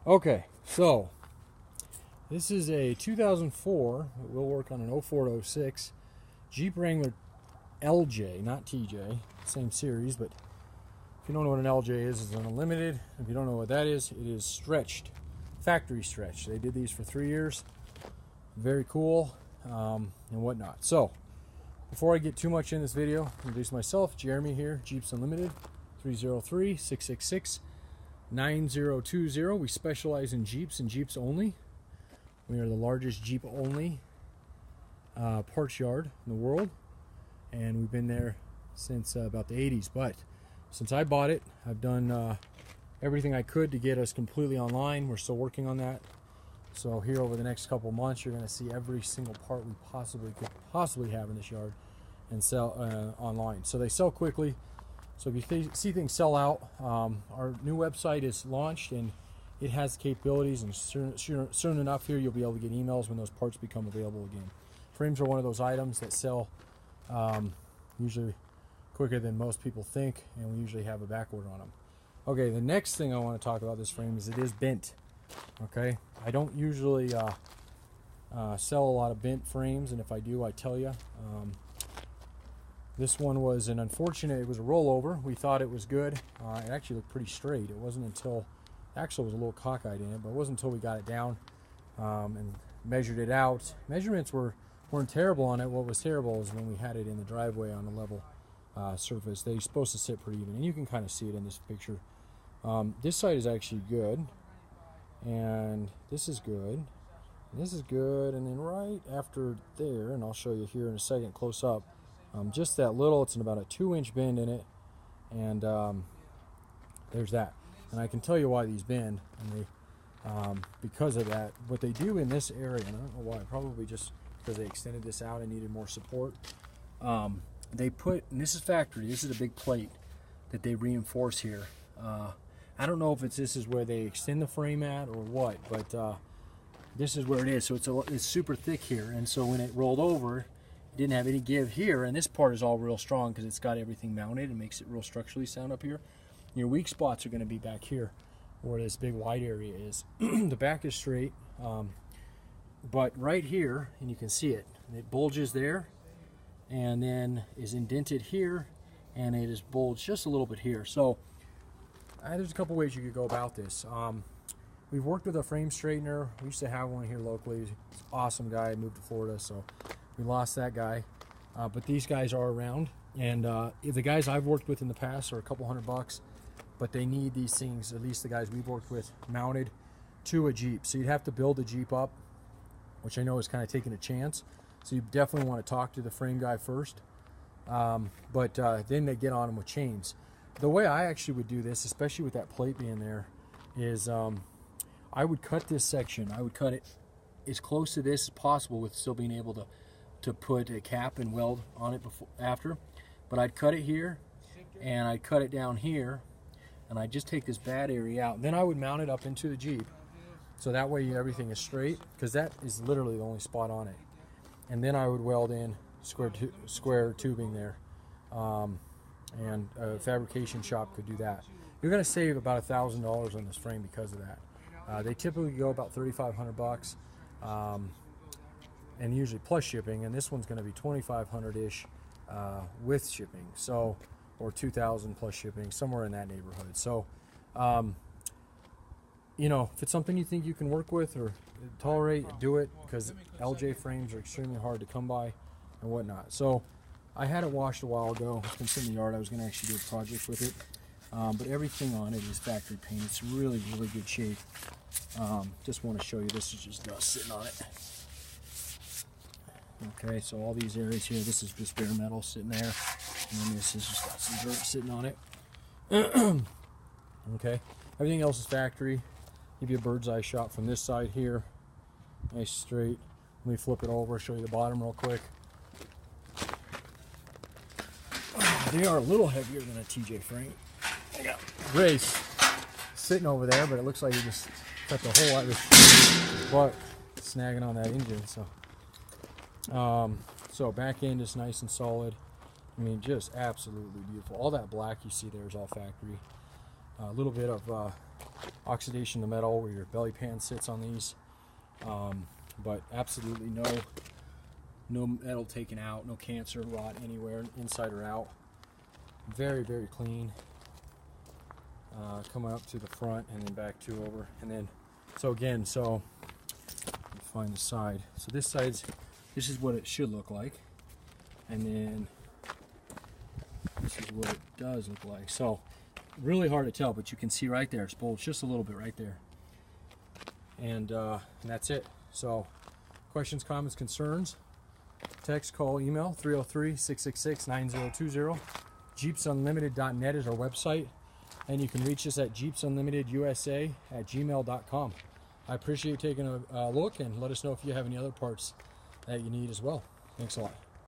Okay, so this is a 2004, we'll work on an 04 to 06 Jeep Wrangler LJ, not TJ, same series, but if you don't know what an LJ is, it's an unlimited. If you don't know what that is, it is stretched, factory stretched. They did these for 3 years, very cool, and whatnot. So, before I get too much in this video, introduce myself, Jeremy here, Jeeps Unlimited, 303-666-9020. We specialize in Jeeps and Jeeps only. We are the largest Jeep only parts yard in the world, and we've been there since about the 80s. But since I bought it, I've done everything I could to get us completely online. We're still working on that. So here over the next couple months, you're going to see every single part we could possibly have in this yard and sell online. So they sell quickly. So if you see things sell out, our new website is launched and it has capabilities, and soon enough here you'll be able to get emails when those parts become available again. Frames are one of those items that sell usually quicker than most people think, and we usually have a back order on them. Okay, the next thing I want to talk about this frame is it is bent. Okay, I don't usually sell a lot of bent frames, and if I do, I tell you. This one was an unfortunate, it was a rollover. We thought it was good. It actually looked pretty straight. It wasn't until, actually was a little cockeyed in it, but it wasn't until we got it down and measured it out. Measurements weren't terrible on it. What was terrible is when we had it in the driveway on a level surface. They're supposed to sit pretty even, and you can kind of see it in this picture. This side is actually good, and this is good, and this is good, and then right after there, and I'll show you here in a second close up, just that little, it's about a 2-inch bend in it, and there's that. And I can tell you why these bend, and they because of that. What they do in this area, and I don't know why, probably just because they extended this out and needed more support. They put, and this is factory, this is a big plate that they reinforce here. I don't know if this is where they extend the frame at or what, but this is where it is. So it's super thick here, and so when it rolled over, it didn't have any give here, and this part is all real strong because it's got everything mounted and makes it real structurally sound up here. Your weak spots are going to be back here where this big wide area is. The back is straight, but right here, and you can see it, it bulges there, and then is indented here, and it is bulged just a little bit here. So there's a couple ways you could go about this. We've worked with a frame straightener. We used to have one here locally. He's an awesome guy. Moved to Florida, so we lost that guy. But these guys are around, and if the guys I've worked with in the past are a couple $100, but they need these things, at least the guys we've worked with, mounted to a Jeep. So you'd have to build a Jeep up, which I know is kind of taking a chance. So you definitely want to talk to the frame guy first. But then they get on them with chains. The way I actually would do this, especially with that plate being there, is I would cut this section. I would cut it as close to this as possible with still being able to put a cap and weld on it after. But I'd cut it here, and I'd cut it down here, and I'd just take this bad area out. Then I would mount it up into the Jeep, so that way everything is straight, because that is literally the only spot on it. And then I would weld in square tubing there, and a fabrication shop could do that. You're going to save about $1,000 on this frame because of that. They typically go about $3,500, and usually plus shipping, and this one's going to be $2,500-ish with shipping, so, or $2,000 plus shipping, somewhere in that neighborhood. So you know, if it's something you think you can work with or tolerate, do it, because LJ frames are extremely hard to come by and whatnot. So I had it washed a while ago. It's been sitting in the yard. I was going to actually do a project with it, but everything on it is factory paint. It's really good shape. Just want to show you, this is just dust sitting on it. Okay, so all these areas here, this is just bare metal sitting there, and then this has just got some dirt sitting on it. Okay, everything else is factory. Give you a bird's eye shot from this side here, nice straight. Let me flip it over, show you the bottom real quick. They are a little heavier than a TJ frame. I got Grace sitting over there, but it looks like he just cut the whole lot of his butt snagging on that engine. So back end is nice and solid. I mean, just absolutely beautiful. All that black you see there is all factory. A little bit of oxidation of metal where your belly pan sits on these, but absolutely no metal taken out, no cancer, rot anywhere, inside or out. Very, very clean. Coming up to the front and then back two over, and then so again, so let me find the side. So this is what it should look like, and then this is what it does look like. So really hard to tell, but you can see right there it's bulged just a little bit right there, and that's it. So questions, comments, concerns, text, call, email 303-666-9020. jeepsunlimited.net is our website, and you can reach us at jeepsunlimitedusa@gmail.com. I appreciate you taking a look, and let us know if you have any other parts that you need as well. Thanks a lot.